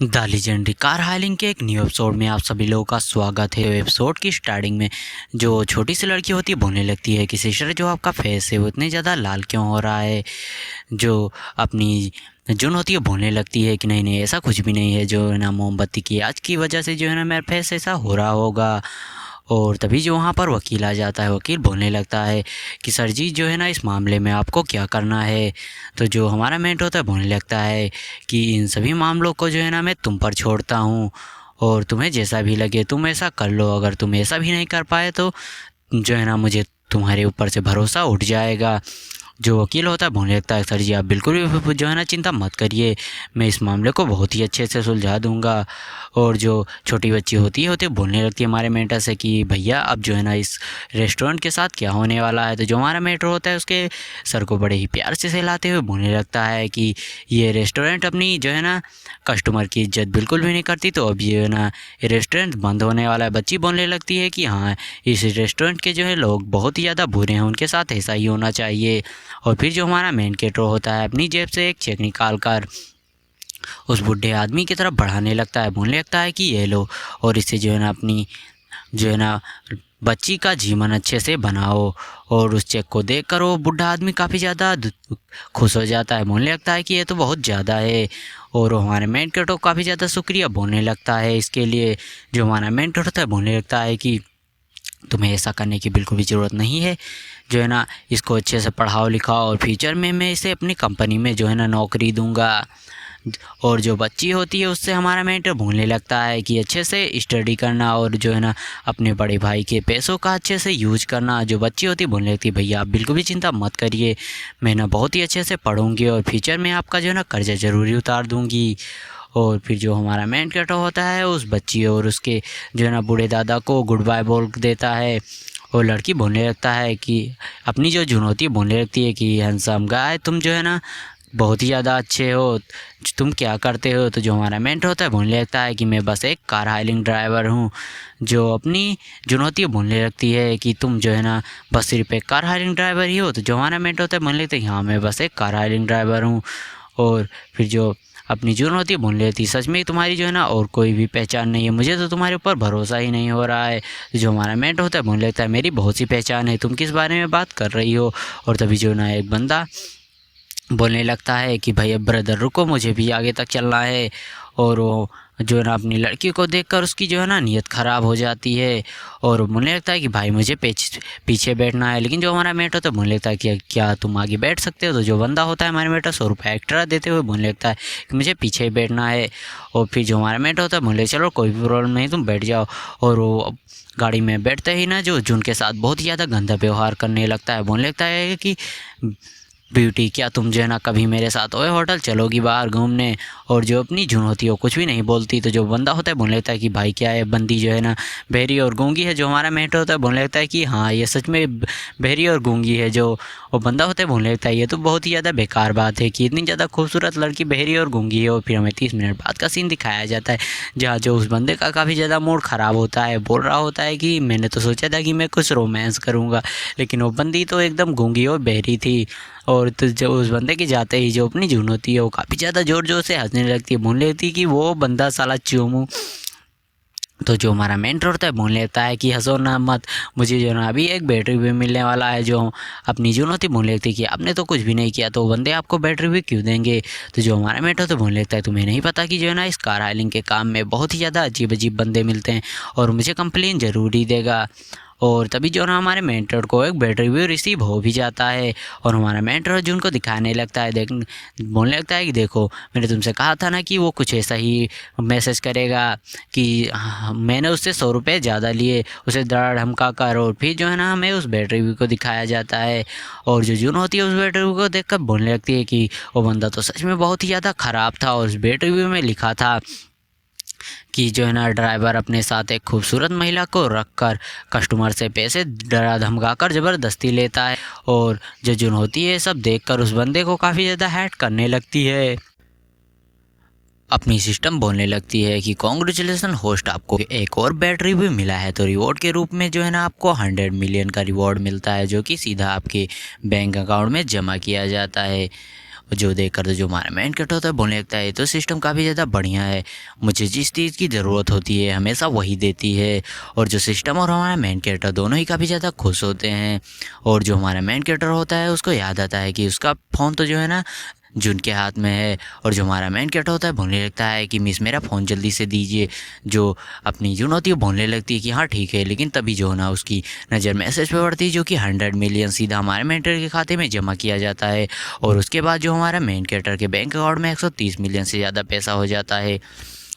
The legendary car हायलिंग के एक new episode में आप सभी लोगों का स्वागत है। एपिसोड की स्टार्टिंग में जो छोटी सी लड़की होती है बोलने लगती है कि सिस्टर जो आपका फेस है वो इतने ज़्यादा लाल क्यों हो रहा है। जो अपनी जुन होती है बोलने लगती है कि नहीं नहीं ऐसा कुछ भी नहीं है, जो है ना मोमबत्ती की आज की वजह से जो है ना मेरा फेस ऐसा हो रहा होगा। और तभी जो वहाँ पर वकील आ जाता है। वकील बोलने लगता है कि सर जी जो है ना इस मामले में आपको क्या करना है। तो जो हमारा मेंटर होता है बोलने लगता है कि इन सभी मामलों को जो है ना मैं तुम पर छोड़ता हूँ और तुम्हें जैसा भी लगे तुम ऐसा कर लो। अगर तुम ऐसा भी नहीं कर पाए तो जो है ना मुझे तुम्हारे ऊपर से भरोसा उठ जाएगा। जो वकील होता है बोलने लगता है सर जी आप बिल्कुल भी जो है ना चिंता मत करिए, मैं इस मामले को बहुत ही अच्छे से सुलझा दूंगा। और जो छोटी बच्ची होती है बोलने लगती है हमारे मेंटर से कि भैया अब जो है ना इस रेस्टोरेंट के साथ क्या होने वाला है। तो जो हमारा मेंटर होता है उसके सर को बड़े ही प्यार से सहलाते हुए बोलने लगता है कि ये रेस्टोरेंट अपनी जो है ना कस्टमर की इज्जत बिल्कुल भी नहीं करती, तो अब ये है ना ये रेस्टोरेंट बंद होने वाला है। बच्ची बोलने लगती है कि हाँ इस रेस्टोरेंट के जो है लोग बहुत ही ज़्यादा बुरे हैं, उनके साथ ऐसा ही होना चाहिए। और फिर जो हमारा मेन कैरेक्टर होता है अपनी जेब से एक चेक निकाल कर उस बूढ़े आदमी की तरफ बढ़ाने लगता है। बोलने लगता है कि ये लो और इससे जो है ना अपनी जो है ना बच्ची का जीवन अच्छे से बनाओ। और उस चेक को देखकर वो बूढ़ा आदमी काफ़ी ज़्यादा खुश हो जाता है। बोलने लगता है कि ये तो बहुत ज़्यादा है। और वो हमारे मेन कैरेक्टर को काफ़ी ज़्यादा शुक्रिया बोलने लगता है इसके लिए। जो हमारा मेन कैरेक्टर होता है बोलने लगता है कि तुम्हें ऐसा करने की बिल्कुल भी ज़रूरत नहीं है, जो है ना इसको अच्छे से पढ़ाओ लिखाओ और फ्यूचर में मैं इसे अपनी कंपनी में जो है ना नौकरी दूंगा। और जो बच्ची होती है उससे हमारा मेंटर बोलने लगता है कि अच्छे से स्टडी करना और जो है ना अपने बड़े भाई के पैसों का अच्छे से यूज करना। जो बच्ची होती है बोलने लगती है भैया आप बिल्कुल भी चिंता मत करिए, मैं ना बहुत ही अच्छे से पढ़ूंगी और फ्यूचर में आपका जो है ना कर्जा ज़रूरी उतार दूंगी। और फिर जो हमारा मेन कैरेक्टर होता है उस बच्ची और उसके जो है ना बूढ़े दादा को गुड बाय बोल देता है। और लड़की बोलने लगता है कि अपनी जो चुनौती बोलने लगती है कि हैंडसम गाय तुम जो है ना बहुत ही ज़्यादा अच्छे हो, तुम क्या करते हो। तो जो हमारा मेंटर होता है बोलने लगता है कि मैं बस एक कार हायलिंग ड्राइवर हूँ। जो अपनी चुनौती बोलने लगती है कि तुम जो है ना बस सिर्फ एक कार हायलिंग ड्राइवर ही हो। तो जो हमारा मेंटर होता है बोलने लगता है हाँ मैं बस एक कार हायलिंग ड्राइवर हूँ। और फिर जो अपनी चुनौती बोलने लगती है सच में तुम्हारी जो है ना और कोई भी पहचान नहीं है, मुझे तो तुम्हारे ऊपर भरोसा ही नहीं हो रहा है। तो जो हमारा मेंटर होता है बोलने लगता है मेरी बहुत सी पहचान है, तुम किस बारे में बात कर रही हो। और तभी जो ना एक बंदा बोलने लगता है कि भाई अब ब्रदर रुको मुझे भी आगे तक चलना है। और वो जो है ना अपनी लड़की को देखकर उसकी जो है ना नीयत ख़राब हो जाती है। और वो बोलने लगता है कि भाई मुझे पीछे बैठना है। लेकिन जो हमारा मेट होता है बोलने लगता है कि क्या तुम आगे बैठ सकते हो। तो जो बंदा होता है हमारे मेट 100 रुपये एक्स्ट्रा देते हुए बोलने लगता है कि मुझे पीछे ही बैठना है। और फिर जो हमारा मेट होता है बोलने चलो कोई भी प्रॉब्लम नहीं तुम बैठ जाओ। और वो गाड़ी में बैठते ही ना जो जुन के साथ बहुत ही ज़्यादा गंदा व्यवहार करने लगता है। बोलने लगता है कि ब्यूटी क्या तुम जो है ना कभी मेरे साथ ओए होटल चलोगी बाहर घूमने। और जो अपनी जुन होती है वो कुछ भी नहीं बोलती। तो जो बंदा होता है बोलने लगता है कि भाई क्या है बंदी जो है ना बहरी और गूंगी है। जो हमारा मेंटर होता है बोलने लगता है कि हाँ ये सच में बहरी और गूंगी है। जो वो बंदा होता है बोलने लगता है ये तो बहुत ही ज़्यादा बेकार बात है कि इतनी ज़्यादा खूबसूरत लड़की बहरी और गूंगी है। और फिर हमें 30 मिनट बाद का सीन दिखाया जाता है जहाँ जो उस बंदे का काफ़ी ज़्यादा मूड ख़राब होता है। बोल रहा होता है कि मैंने तो सोचा था कि मैं कुछ रोमांस करूँगा, लेकिन वो बंदी तो एकदम गूंगी और बहरी थी। और तो जब उस बंदे की जाते ही जो अपनी जून होती है वो काफ़ी ज़्यादा ज़ोर ज़ोर से हंसने लगती है। बोलने लगती है कि वो बंदा साला चूमू। तो जो हमारा मेंटर होता है बोलने लगता है कि हंसो ना मत, मुझे जो ना अभी एक बैटरी भी मिलने वाला है। जो अपनी जून होती बोलने लगती है कि आपने तो कुछ भी नहीं किया तो बंदे आपको बैटरी भी क्यों देंगे। तो जो हमारा मेंटर होता है बोलने लगता है तुम्हें नहीं पता कि जो है ना इस कार हायलिंग के काम में बहुत ही ज़्यादा अजीब अजीब बंदे मिलते हैं और मुझे कंप्लेन ज़रूर ही देगा। और तभी जो ना हमारे मेंटर को एक बैड रिव्यू रिसीव हो भी जाता है। और हमारा मेंटर जो उनको दिखाने लगता है बोलने लगता है कि देखो मैंने तुमसे कहा था ना कि वो कुछ ऐसा ही मैसेज करेगा कि मैंने उससे 100 रुपये ज़्यादा लिए, उसे डरा धमका कर। और फिर जो है ना हमें उस बैड रिव्यू को दिखाया जाता है। और जो जून होती है उस बैड रिव्यू को देखकर बोलने लगती है कि वो बंदा तो सच में बहुत ही ज़्यादा ख़राब था। और उस बैड रिव्यू में लिखा था कि जो है ना ड्राइवर अपने साथ एक खूबसूरत महिला को रखकर कस्टमर से पैसे डरा धमका कर ज़बरदस्ती लेता है। और जो जुन होती है सब देखकर उस बंदे को काफ़ी ज़्यादा हैट करने लगती है। अपनी सिस्टम बोलने लगती है कि कॉन्ग्रेचुलेसन होस्ट, आपको एक और बैड रिव्यू मिला है। तो रिवॉर्ड के रूप में जो है ना आपको 100 मिलियन का रिवॉर्ड मिलता है जो कि सीधा आपके बैंक अकाउंट में जमा किया जाता है। जो देखकर तो जो हमारा मेन कैरेक्टर होता है बोलने लगता है, तो सिस्टम काफ़ी ज़्यादा बढ़िया है, मुझे जिस चीज़ की ज़रूरत होती है हमेशा वही देती है। और जो सिस्टम और हमारा मेन कैरेक्टर दोनों ही काफ़ी ज़्यादा खुश होते हैं। और जो हमारा मेन कैरेक्टर होता है उसको याद आता है कि उसका फ़ोन तो जो है ना जुन के हाथ में है। और जो हमारा मेन कैरेक्टर होता है बोलने लगता है कि मिस मेरा फ़ोन जल्दी से दीजिए। जो अपनी जुन होती है बोलने लगती है कि हाँ ठीक है, लेकिन तभी जो है ना उसकी नज़र मैसेज पे पड़ती है जो कि 100 मिलियन सीधा हमारे मेन कैरेक्टर के खाते में जमा किया जाता है। और उसके बाद जो हमारा मेन कैरेक्टर के बैंक अकाउंट में 130 मिलियन से ज़्यादा पैसा हो जाता है।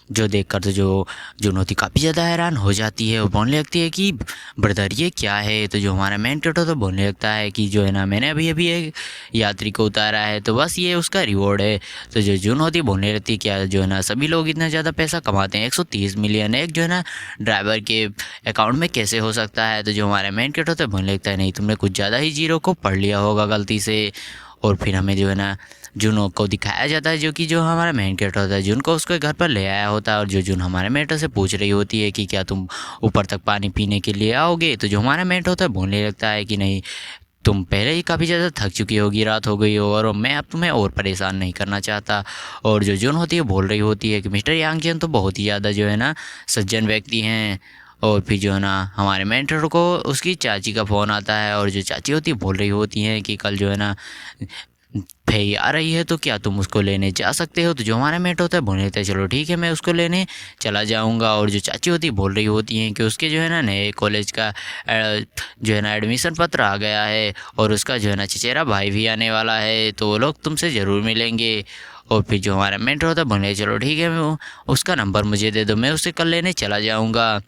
जो देखकर तो जो जुन होती काफ़ी ज़्यादा हैरान हो जाती है और बोलने लगती है कि ब्रदर ये क्या है। तो जो हमारा मेन कैरेक्टर तो बोलने लगता है कि जो है ना मैंने अभी अभी एक यात्री को उतारा है, तो बस ये उसका रिवॉर्ड है। तो जो जुन होती है बोलने लगती है क्या जो है ना सभी लोग इतना ज़्यादा पैसा कमाते हैं, 130 मिलियन एक जो है ना ड्राइवर के अकाउंट में कैसे हो सकता है। तो जो हमारा मेन कैरेक्टर होता है बोलने लगता है नहीं तुमने कुछ ज़्यादा ही जीरो को पढ़ लिया होगा गलती से। और फिर हमें जो है ना जुन को दिखाया जाता है जो कि जो हमारा मेन कैरेक्टर होता है जुन को उसके घर पर ले आया होता है। और जो जुन हमारे मेंटर से पूछ रही होती है कि क्या तुम ऊपर तक पानी पीने के लिए आओगे। तो जो हमारा मेंटर होता है बोलने लगता है कि नहीं तुम पहले ही काफ़ी ज़्यादा थक चुकी होगी, रात हो गई हो और मैं अब तुम्हें और परेशान नहीं करना चाहता। और जो जुन होती है बोल रही होती है कि मिस्टर यांगचेन तो बहुत ही ज़्यादा जो है ना सज्जन व्यक्ति हैं। और फिर जो है ना हमारे मेंटर को उसकी चाची का फ़ोन आता है और जो चाची होती है बोल रही होती हैं कि कल जो है ना फेई आ रही है तो क्या तुम उसको लेने जा सकते हो। तो जो हमारा मेट होता है बोलने लगता है चलो ठीक है मैं उसको लेने चला जाऊंगा। और जो चाची होती है बोल रही होती हैं कि उसके जो है ना नए कॉलेज का जो है ना एडमिशन पत्र आ गया है और उसका जो है ना चचेरा भाई भी आने वाला है, तो वो लोग तुमसे ज़रूर मिलेंगे। और फिर जो हमारा मेंटर होता है बोले चलो ठीक है मैं उसका नंबर मुझे दे दो, मैं उसे कल लेने चला जाऊँगा।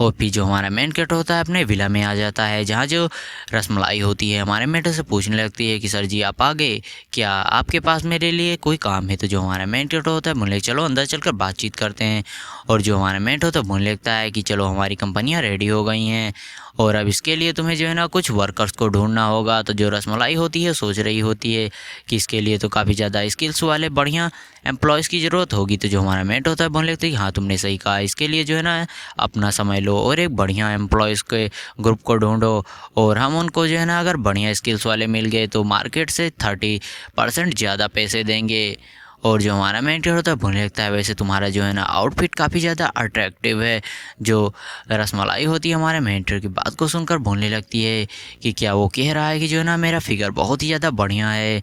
और फिर जो हमारा मेन कैरेक्टर होता है अपने विला में आ जाता है जहाँ जो रसमलाई होती है हमारे मेंटर से पूछने लगती है कि सर जी आप आ गए, क्या आपके पास मेरे लिए कोई काम है। तो जो हमारा मेन कैरेक्टर होता है बोलने चलो अंदर चलकर बातचीत करते हैं। और जो हमारा मेंटर होता है बोलने लगता है कि चलो हमारी कंपनियाँ रेडी हो गई हैं और अब इसके लिए तुम्हें जो है ना कुछ वर्कर्स को ढूंढना होगा। तो जो रसमलाई होती है सोच रही होती है कि इसके लिए तो काफ़ी ज़्यादा स्किल्स वाले बढ़िया एम्प्लॉयज़ की ज़रूरत होगी। तो जो हमारा मेंटर होता है बोलने लगता है कि हाँ तुमने सही कहा, इसके लिए जो है ना अपना समय लो और एक बढ़िया एम्प्लॉयज़ के ग्रुप को ढूंढो। और हम उनको जो है ना अगर बढ़िया स्किल्स वाले मिल गए तो मार्केट से 30% ज़्यादा पैसे देंगे। और जो हमारा मेंटर होता है बोलने लगता है वैसे तुम्हारा जो है ना आउटफिट काफ़ी ज़्यादा अट्रैक्टिव है। जो रसमलाई होती है हमारे मेंटर की बात को सुनकर बोलने लगती है कि क्या वो कह रहा है कि जो है ना मेरा फिगर बहुत ही ज़्यादा बढ़िया है।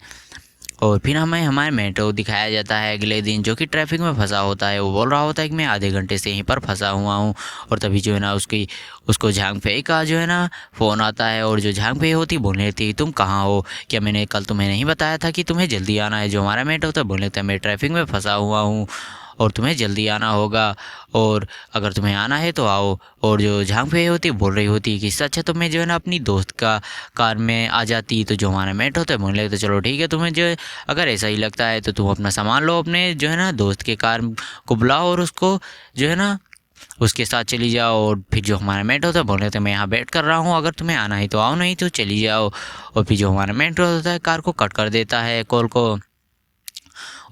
और फिर हमें हमारे मेंटर को दिखाया जाता है अगले दिन जो कि ट्रैफिक में फंसा होता है। वो बोल रहा होता है कि मैं आधे घंटे से यहीं पर फंसा हुआ हूँ। और तभी जो है ना उसको झांग फे का जो है ना फ़ोन आता है। और जो झांग फे होती बोलने लगती है तुम कहाँ हो, क्या मैंने कल तुम्हें नहीं बताया था कि तुम्हें जल्दी आना है। जो हमारा मेंटर होता है बोलने लगता है मैं ट्रैफिक में फंसा हुआ हूँ और तुम्हें जल्दी आना होगा और अगर तुम्हें आना है तो आओ। और जो झांग फे होती बोल रही होती है कि इससे अच्छा तो मैं जो है ना अपनी दोस्त का कार में आ जाती। तो जो हमारा मेट होता है बोलने लगता है चलो ठीक है तुम्हें जो है अगर ऐसा ही लगता है तो तुम अपना सामान लो, अपने जो है ना दोस्त के कार को बुलाओ और उसको जो है ना उसके साथ चली जाओ। और फिर जो हमारा मेट होता है बोल रहे थे मैं यहाँ वेट कर रहा हूँ, अगर तुम्हें आना है तो आओ नहीं तो चली जाओ। और फिर जो हमारा मेट होता है कार को कट कर देता है कॉल को।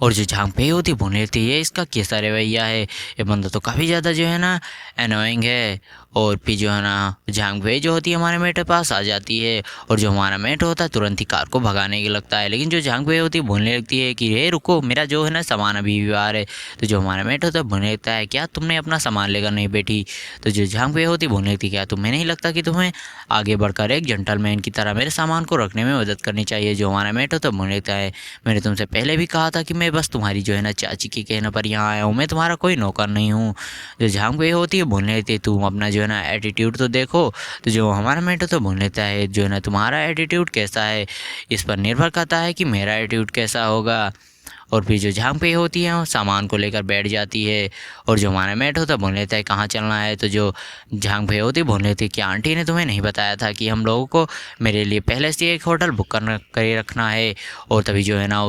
और जो झांग पे होती बोलने लगती है इसका कैसा रवैया है, ये बंदा तो काफ़ी ज़्यादा जो है ना एनोइंग है। और फिर जो है ना झांग पे जो होती है हमारे मेट के पास आ जाती है और जो हमारा मेट होता है तुरंत ही कार को भगाने के लगता है। लेकिन जो झांग पे होती है बोलने लगती है कि हे रुको मेरा जो है ना सामान अभी भी बाहर है। तो जो हमारा मेट होता है बोलने लगता है क्या तुमने अपना सामान लेकर नहीं बैठी। तो जो झांग पे होती बोलने लगती है क्या तुम्हें नहीं लगता कि तुम्हें आगे बढ़कर एक जेंटलमैन की तरह मेरे सामान को रखने में मदद करनी चाहिए। जो हमारा मेट होता है बोलने लगता है मैंने तुमसे पहले भी कहा था कि मैं बस तुम्हारी जो है ना चाची के कहने पर यहाँ आया हूँ, मैं तुम्हारा कोई नौकर नहीं हूँ। जो झांग पे होती है बोलने लगती है तुम अपना जो है ना एटीट्यूड तो देखो। तो जो हमारा मेंटर तो बोल लेता है जो है ना तुम्हारा एटीट्यूड कैसा है इस पर निर्भर करता है कि मेरा एटीट्यूड कैसा होगा। और फिर जो झांग पे होती है वो सामान को लेकर बैठ जाती है। और जो हमारा मेट होता है बोल लेता है कहाँ चलना है। तो जो झांग पे होती बोल लेती है कि आंटी ने तुम्हें नहीं बताया था कि हम लोगों को मेरे लिए पहले से एक होटल बुक करना करे रखना है। और तभी जो है ना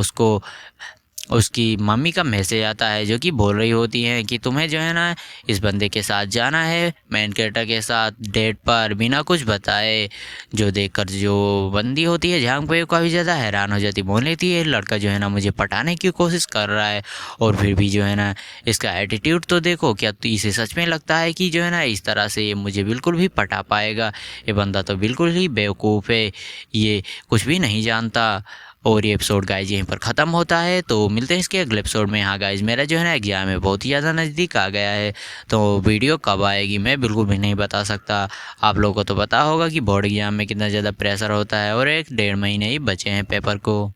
उसकी मम्मी का मैसेज आता है जो कि बोल रही होती हैं कि तुम्हें जो है ना इस बंदे के साथ जाना है मेन कैरेक्टर के साथ डेट पर बिना कुछ बताए। जो देखकर जो बंदी होती है झांग पे काफ़ी ज़्यादा हैरान हो जाती, बोल लेती है लड़का जो है ना मुझे पटाने की कोशिश कर रहा है और फिर भी जो है ना इसका एटीट्यूड तो देखो, क्या तो इसे सच में लगता है कि जो है ना इस तरह से ये मुझे बिल्कुल भी पटा पाएगा। ये बंदा तो बिल्कुल ही बेवकूफ़ है, ये कुछ भी नहीं जानता। और ये एपिसोड गाइज यहीं पर ख़त्म होता है। तो मिलते हैं इसके अगले एपिसोड में। हाँ गाइज, मेरा जो है ना एग्ज़ाम है बहुत ही ज़्यादा नज़दीक आ गया है, तो वीडियो कब आएगी मैं बिल्कुल भी नहीं बता सकता। आप लोगों को तो पता होगा कि बोर्ड एग्ज़ाम में कितना ज़्यादा प्रेशर होता है और 1-1.5 महीने ही बचे हैं पेपर को।